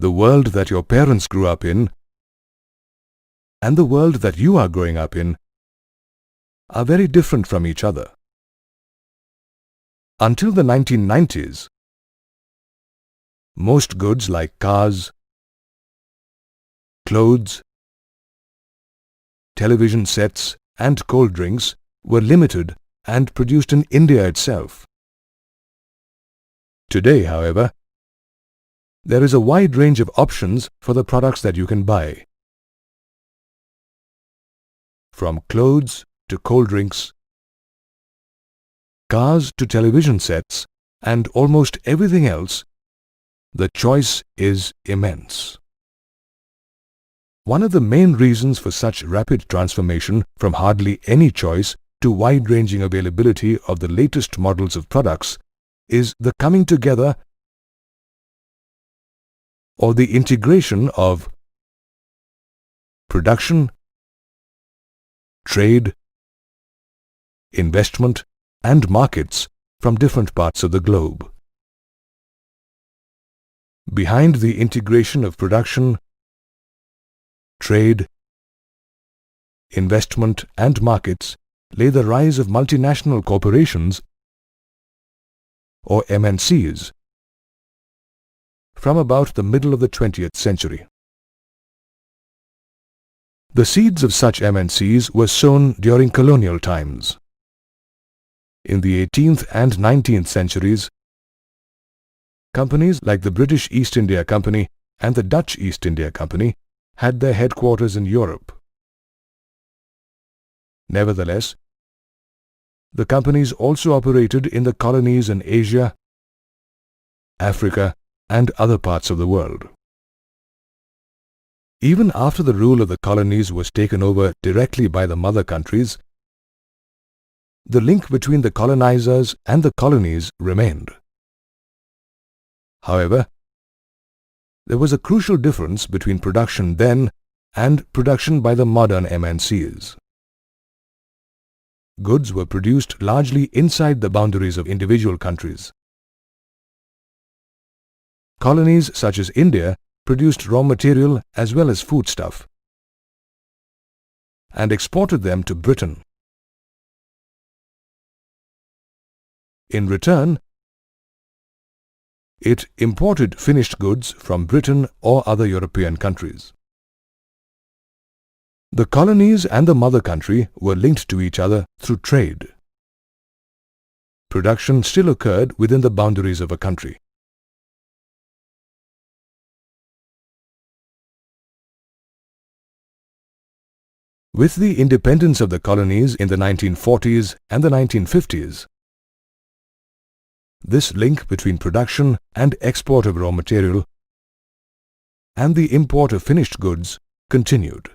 the world that your parents grew up in and the world that you are growing up in are very different from each other. Until the 1990s, most goods like cars, clothes, television sets and cold drinks were limited and produced in India itself. Today, however, there is a wide range of options for the products that you can buy. From clothes to cold drinks, cars to television sets, and almost everything else, the choice is immense. One of the main reasons for such rapid transformation from hardly any choice to wide-ranging availability of the latest models of products is the coming together or the integration of production, trade, investment, and markets from different parts of the globe. Behind the integration of production, trade, investment, and markets lay the rise of multinational corporations, or MNCs, from about the middle of the 20th century. The seeds of such MNCs were sown during colonial times. In the 18th and 19th centuries, companies like the British East India Company and the Dutch East India Company had their headquarters in Europe. Nevertheless, the companies also operated in the colonies in Asia, Africa, and other parts of the world. Even after the rule of the colonies was taken over directly by the mother countries, the link between the colonizers and the colonies remained. However, there was a crucial difference between production then and production by the modern MNCs. Goods were produced largely inside the boundaries of individual countries. Colonies such as India produced raw material as well as foodstuff and exported them to Britain. In return, it imported finished goods from Britain or other European countries. The colonies and the mother country were linked to each other through trade. Production still occurred within the boundaries of a country. With the independence of the colonies in the 1940s and the 1950s, this link between production and export of raw material and the import of finished goods continued.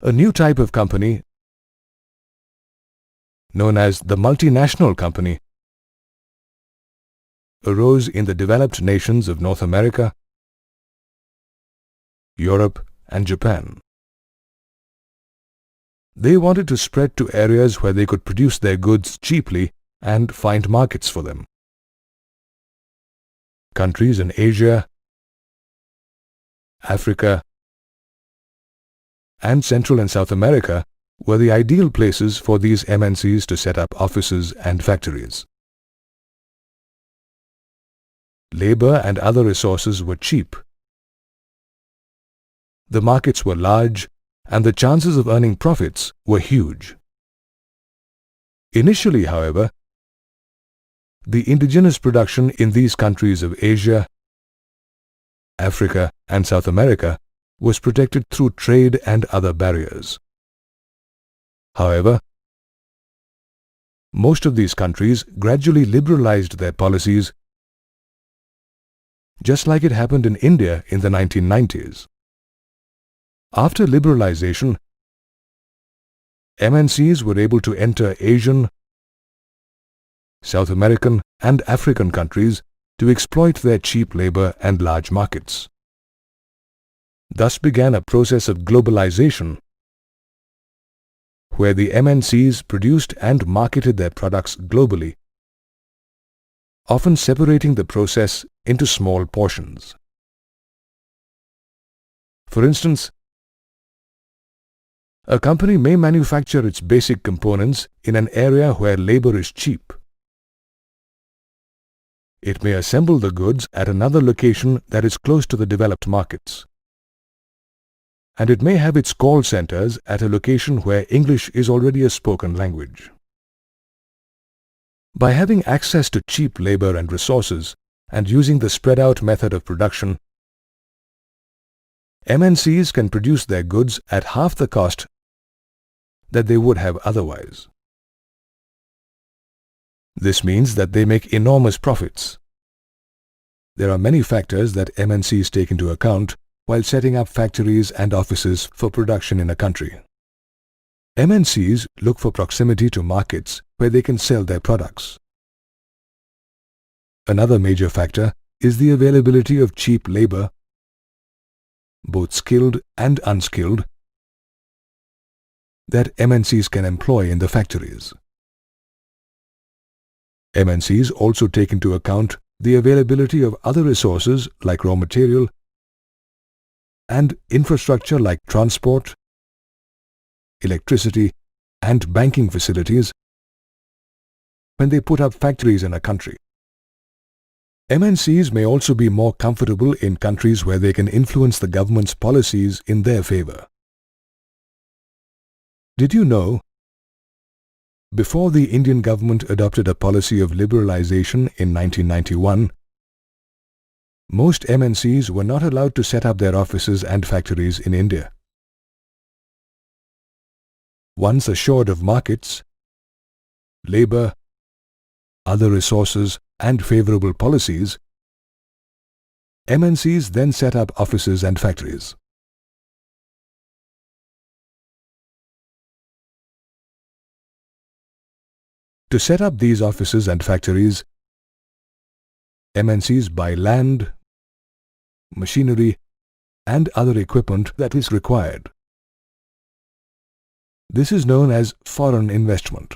A new type of company, known as the multinational company, arose in the developed nations of North America, Europe, and Japan. They wanted to spread to areas where they could produce their goods cheaply and find markets for them. Countries in Asia, Africa, and Central and South America were the ideal places for these MNCs to set up offices and factories. Labor and other resources were cheap. The markets were large, and the chances of earning profits were huge. Initially, however, the indigenous production in these countries of Asia, Africa, and South America was protected through trade and other barriers. However, most of these countries gradually liberalized their policies, just like it happened in India in the 1990s. After liberalization, MNCs were able to enter Asian, South American, and African countries to exploit their cheap labor and large markets. Thus began a process of globalization, where the MNCs produced and marketed their products globally, often separating the process into small portions. For instance, a company may manufacture its basic components in an area where labor is cheap. It may assemble the goods at another location that is close to the developed markets. And it may have its call centers at a location where English is already a spoken language. By having access to cheap labor and resources and using the spread-out method of production, MNCs can produce their goods at half the cost that they would have otherwise. This means that they make enormous profits. There are many factors that MNCs take into account while setting up factories and offices for production in a country. MNCs look for proximity to markets where they can sell their products. Another major factor is the availability of cheap labor, both skilled and unskilled, that MNCs can employ in the factories. MNCs also take into account the availability of other resources like raw material and infrastructure like transport, electricity, and banking facilities when they put up factories in a country. MNCs may also be more comfortable in countries where they can influence the government's policies in their favor. Did you know, before the Indian government adopted a policy of liberalization in 1991, most MNCs were not allowed to set up their offices and factories in India. Once assured of markets, labor, other resources, and favorable policies, MNCs then set up offices and factories. To set up these offices and factories, MNCs buy land, machinery, and other equipment that is required. This is known as foreign investment.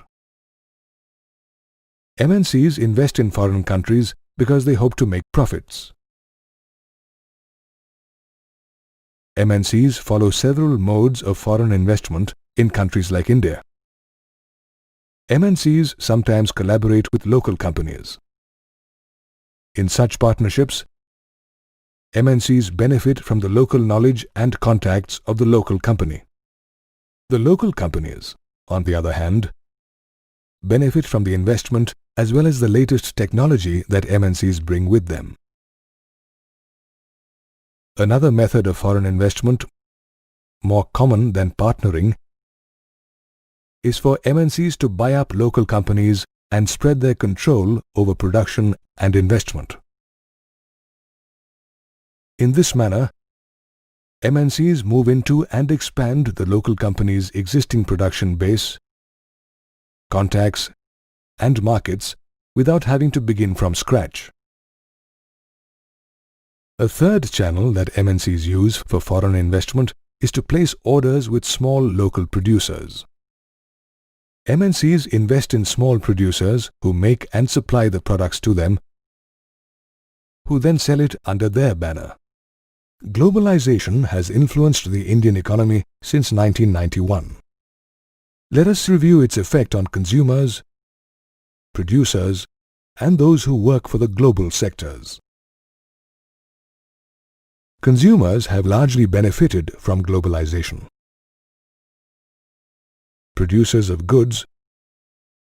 MNCs invest in foreign countries because they hope to make profits. MNCs follow several modes of foreign investment in countries like India. MNCs sometimes collaborate with local companies. In such partnerships, MNCs benefit from the local knowledge and contacts of the local company. The local companies, on the other hand, benefit from the investment as well as the latest technology that MNCs bring with them. Another method of foreign investment, more common than partnering, is for MNCs to buy up local companies and spread their control over production and investment. In this manner, MNCs move into and expand the local company's existing production base, contacts, and markets without having to begin from scratch. A third channel that MNCs use for foreign investment is to place orders with small local producers. MNCs invest in small producers who make and supply the products to them, who then sell it under their banner. Globalization has influenced the Indian economy since 1991. Let us review its effect on consumers, producers, and those who work for the global sectors. Consumers have largely benefited from globalization. Producers of goods,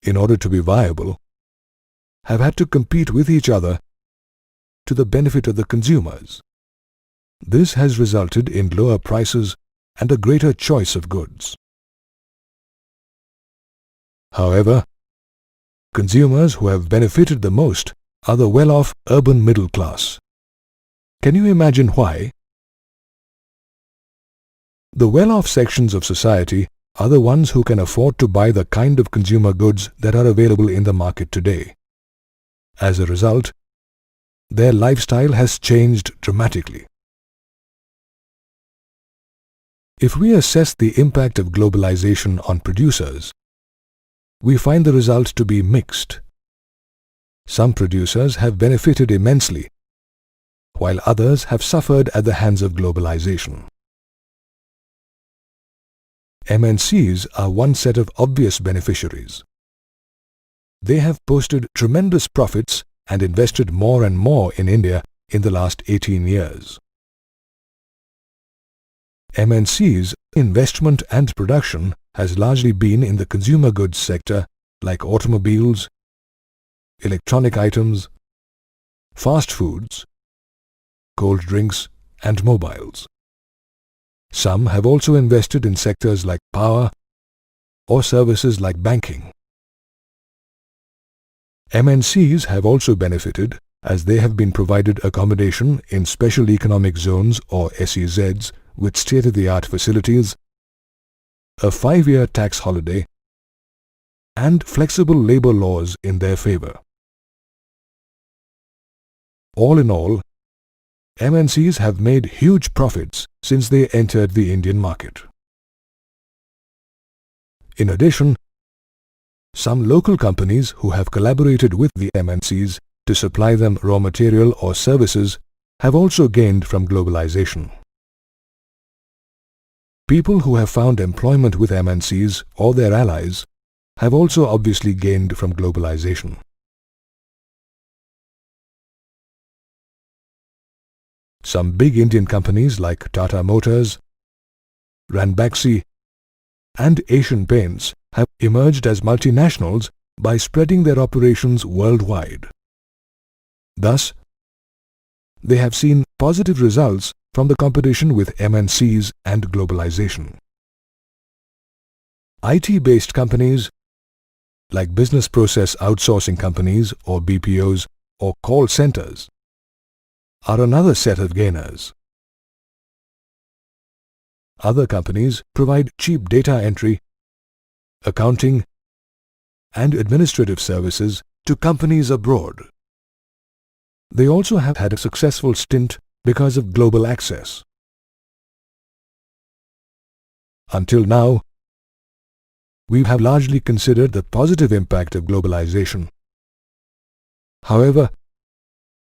in order to be viable, have had to compete with each other to the benefit of the consumers. This has resulted in lower prices and a greater choice of goods. However, consumers who have benefited the most are the well-off urban middle class. Can you imagine why? The well-off sections of society are the ones who can afford to buy the kind of consumer goods that are available in the market today. As a result, their lifestyle has changed dramatically. If we assess the impact of globalization on producers, we find the result to be mixed. Some producers have benefited immensely, while others have suffered at the hands of globalization. MNCs are one set of obvious beneficiaries. They have posted tremendous profits and invested more and more in India in the last 18 years. MNCs' investment and production has largely been in the consumer goods sector like automobiles, electronic items, fast foods, cold drinks and mobiles. Some have also invested in sectors like power or services like banking. MNCs have also benefited as they have been provided accommodation in special economic zones or SEZs with state-of-the-art facilities, a 5-year tax holiday, and flexible labor laws in their favor. All in all, MNCs have made huge profits since they entered the Indian market. In addition, some local companies who have collaborated with the MNCs to supply them raw material or services have also gained from globalization. People who have found employment with MNCs or their allies have also obviously gained from globalization. Some big Indian companies like Tata Motors, Ranbaxy, and Asian Paints have emerged as multinationals by spreading their operations worldwide. Thus, they have seen positive results from the competition with MNCs and globalization. IT-based companies like business process outsourcing companies or BPOs or call centers are another set of gainers. Other companies provide cheap data entry, accounting, and administrative services to companies abroad. They also have had a successful stint because of global access. Until now, we have largely considered the positive impact of globalization. However,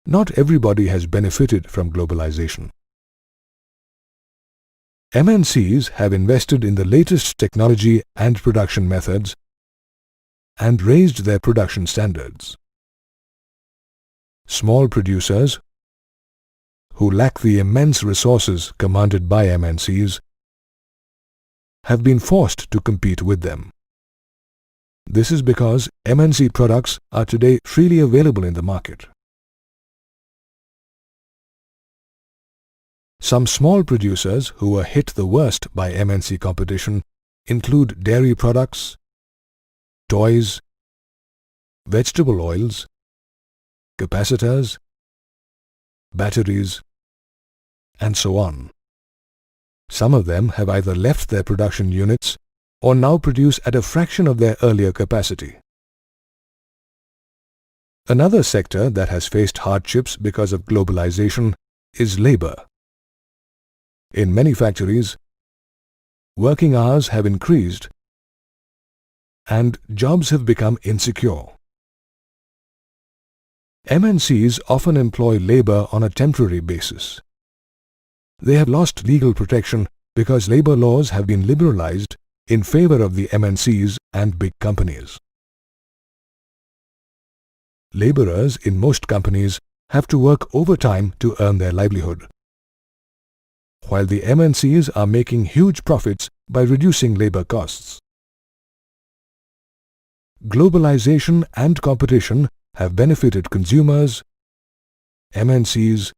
not everybody has benefited from globalization. MNCs have invested in the latest technology and production methods and raised their production standards. Small producers who lack the immense resources commanded by MNCs have been forced to compete with them. This is because MNC products are today freely available in the market. Some small producers who were hit the worst by MNC competition include dairy products, toys, vegetable oils, capacitors, batteries, and so on. Some of them have either left their production units or now produce at a fraction of their earlier capacity. Another sector that has faced hardships because of globalization is labor. In many factories, working hours have increased and jobs have become insecure. MNCs often employ labor on a temporary basis. They have lost legal protection because labor laws have been liberalized in favor of the MNCs and big companies. Laborers in most companies have to work overtime to earn their livelihood, while the MNCs are making huge profits by reducing labor costs. Globalization and competition have benefited consumers, MNCs,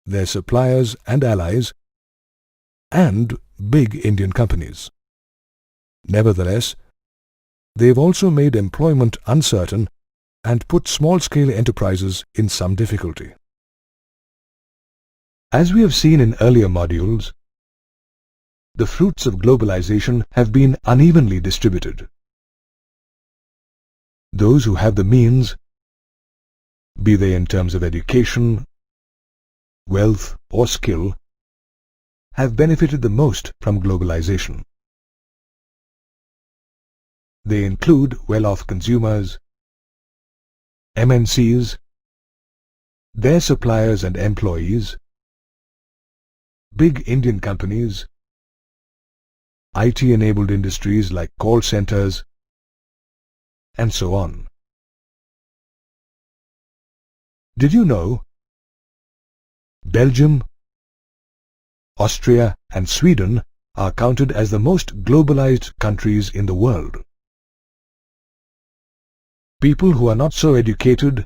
their suppliers and allies, and big Indian companies. Nevertheless, they have also made employment uncertain and put small-scale enterprises in some difficulty. As we have seen in earlier modules, the fruits of globalization have been unevenly distributed. Those who have the means, be they in terms of education, wealth or skill, have benefited the most from globalization. They include well-off consumers, MNCs, their suppliers and employees, big Indian companies, IT-enabled industries like call centers, and so on. Did you know Belgium, Austria, and Sweden are counted as the most globalized countries in the world? People who are not so educated,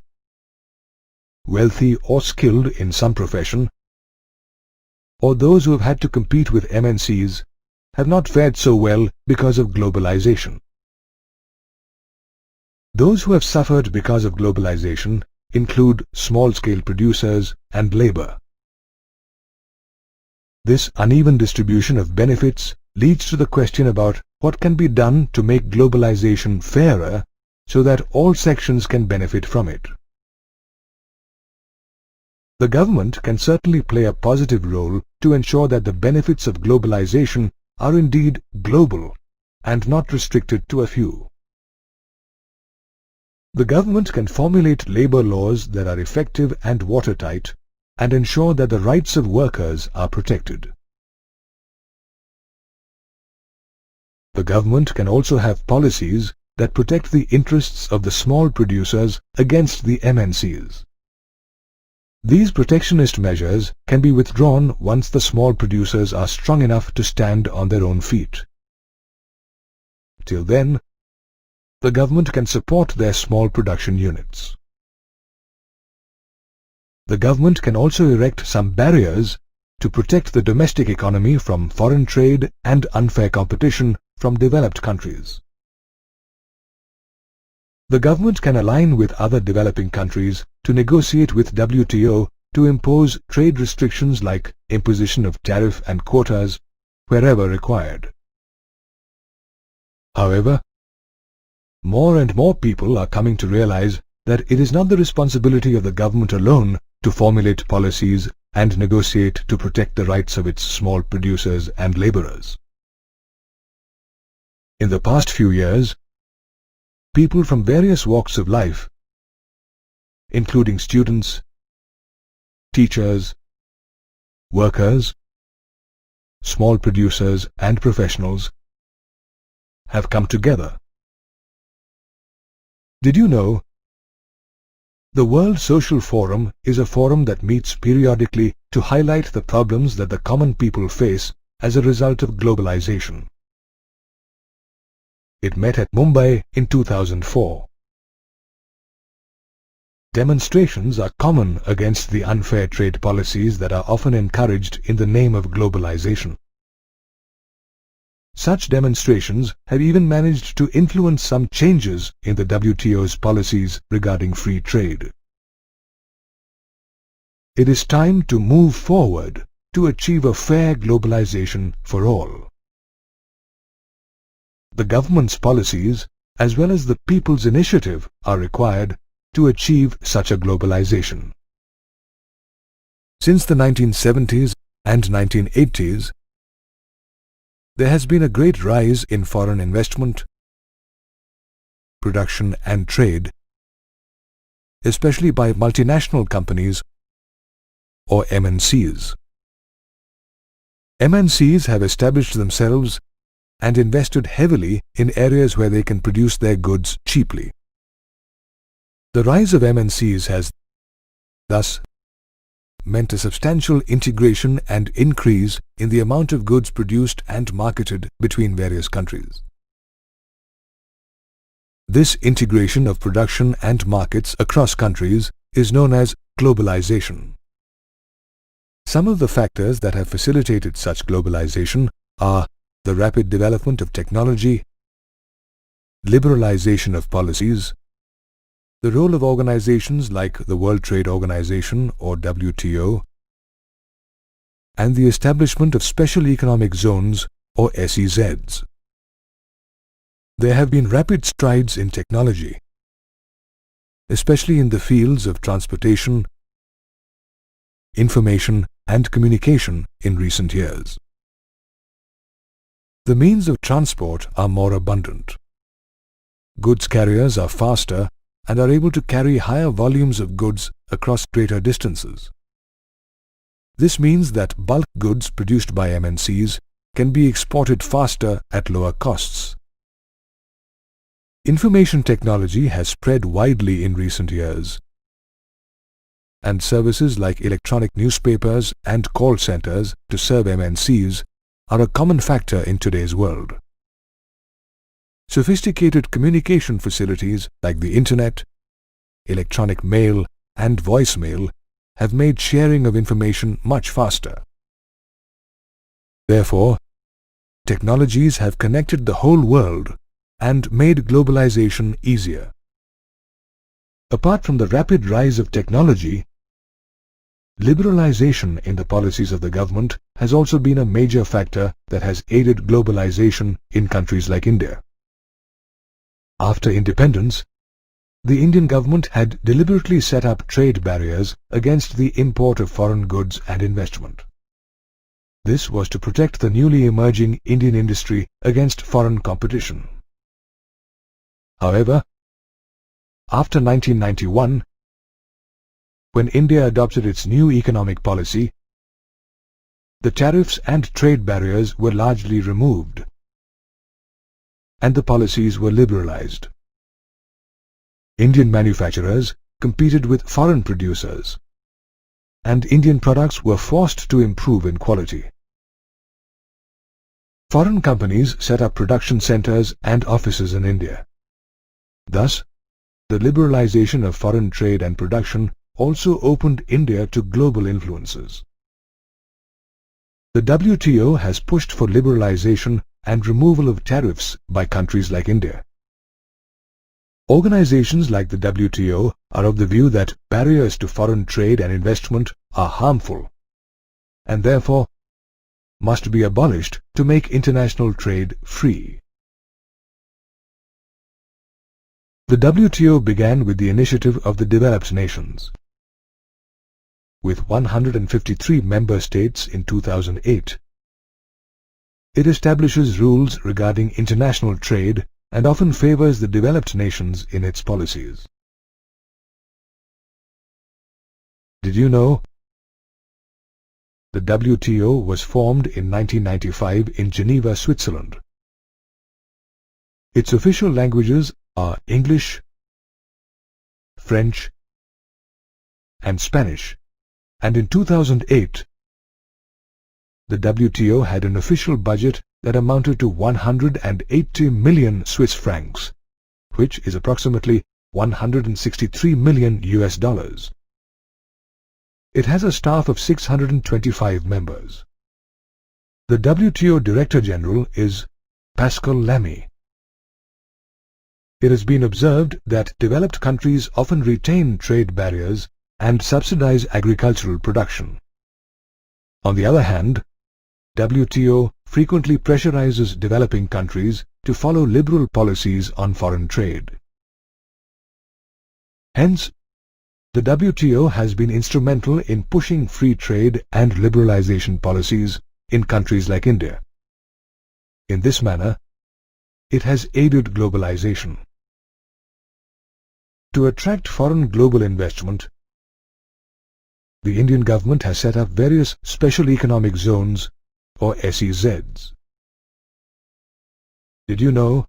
wealthy, or skilled in some profession, or those who have had to compete with MNCs, have not fared so well because of globalization. Those who have suffered because of globalization include small-scale producers and labor. This uneven distribution of benefits leads to the question about what can be done to make globalization fairer so that all sections can benefit from it. The government can certainly play a positive role to ensure that the benefits of globalization are indeed global and not restricted to a few. The government can formulate labor laws that are effective and watertight and ensure that the rights of workers are protected. The government can also have policies that protect the interests of the small producers against the MNCs. These protectionist measures can be withdrawn once the small producers are strong enough to stand on their own feet. Till then, the government can support their small production units. The government can also erect some barriers to protect the domestic economy from foreign trade and unfair competition from developed countries. The government can align with other developing countries to negotiate with WTO to impose trade restrictions like imposition of tariff and quotas wherever required. However, more and more people are coming to realize that it is not the responsibility of the government alone to formulate policies and negotiate to protect the rights of its small producers and laborers. In the past few years, people from various walks of life, including students, teachers, workers, small producers and professionals, have come together. Did you know the World Social Forum is a forum that meets periodically to highlight the problems that the common people face as a result of globalization? It met at Mumbai in 2004. Demonstrations are common against the unfair trade policies that are often encouraged in the name of globalization. Such demonstrations have even managed to influence some changes in the WTO's policies regarding free trade. It is time to move forward to achieve a fair globalization for all. The government's policies, as well as the people's initiative, are required to achieve such a globalization. Since the 1970s and 1980s, there has been a great rise in foreign investment, production and trade, especially by multinational companies or MNCs. MNCs have established themselves and invested heavily in areas where they can produce their goods cheaply. The rise of MNCs has thus meant a substantial integration and increase in the amount of goods produced and marketed between various countries. This integration of production and markets across countries is known as globalization. Some of the factors that have facilitated such globalization are the rapid development of technology, liberalization of policies, the role of organizations like the World Trade Organization or WTO, and the establishment of special economic zones or SEZs. There have been rapid strides in technology, especially in the fields of transportation, information and communication in recent years. The means of transport are more abundant. Goods carriers are faster and are able to carry higher volumes of goods across greater distances. This means that bulk goods produced by MNCs can be exported faster at lower costs. Information technology has spread widely in recent years, and services like electronic newspapers and call centers to serve MNCs are a common factor in today's world. Sophisticated communication facilities like the Internet, electronic mail, and voicemail have made sharing of information much faster. Therefore, technologies have connected the whole world and made globalization easier. Apart from the rapid rise of technology, liberalization in the policies of the government has also been a major factor that has aided globalization in countries like India. After independence, the Indian government had deliberately set up trade barriers against the import of foreign goods and investment. This was to protect the newly emerging Indian industry against foreign competition. However, after 1991, when India adopted its new economic policy, the tariffs and trade barriers were largely removed, and the policies were liberalized. Indian manufacturers competed with foreign producers, and Indian products were forced to improve in quality. Foreign companies set up production centers and offices in India. Thus, the liberalization of foreign trade and production also opened India to global influences. The WTO has pushed for liberalization and removal of tariffs by countries like India. Organizations like the WTO are of the view that barriers to foreign trade and investment are harmful and therefore must be abolished to make international trade free. The WTO began with the initiative of the developed nations. With 153 member states in 2008, it establishes rules regarding international trade and often favors the developed nations in its policies. Did you know? The WTO was formed in 1995 in Geneva, Switzerland. Its official languages are English, French, and Spanish, and in 2008, the WTO had an official budget that amounted to 180 million Swiss francs, which is approximately 163 million US dollars. It has a staff of 625 members. The WTO Director General is Pascal Lamy. It has been observed that developed countries often retain trade barriers and subsidize agricultural production. On the other hand, WTO frequently pressurizes developing countries to follow liberal policies on foreign trade. Hence, the WTO has been instrumental in pushing free trade and liberalization policies in countries like India. In this manner, it has aided globalization. To attract foreign global investment, the Indian government has set up various special economic zones or SEZs. Did you know?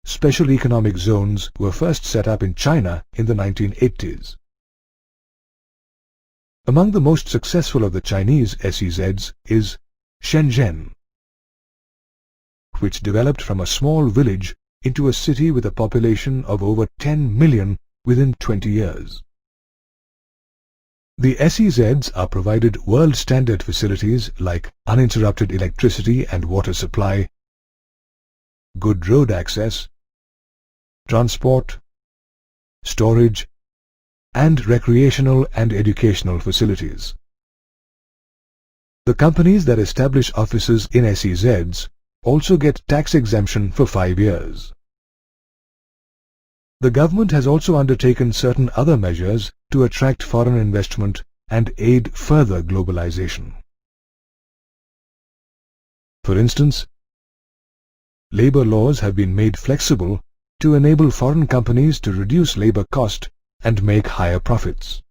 Special economic zones were first set up in China in the 1980s. Among the most successful of the Chinese SEZs is Shenzhen, which developed from a small village into a city with a population of over 10 million within 20 years. The SEZs are provided world-standard facilities like uninterrupted electricity and water supply, good road access, transport, storage, and recreational and educational facilities. The companies that establish offices in SEZs also get tax exemption for 5 years. The government has also undertaken certain other measures to attract foreign investment and aid further globalization. For instance, labor laws have been made flexible to enable foreign companies to reduce labor cost and make higher profits.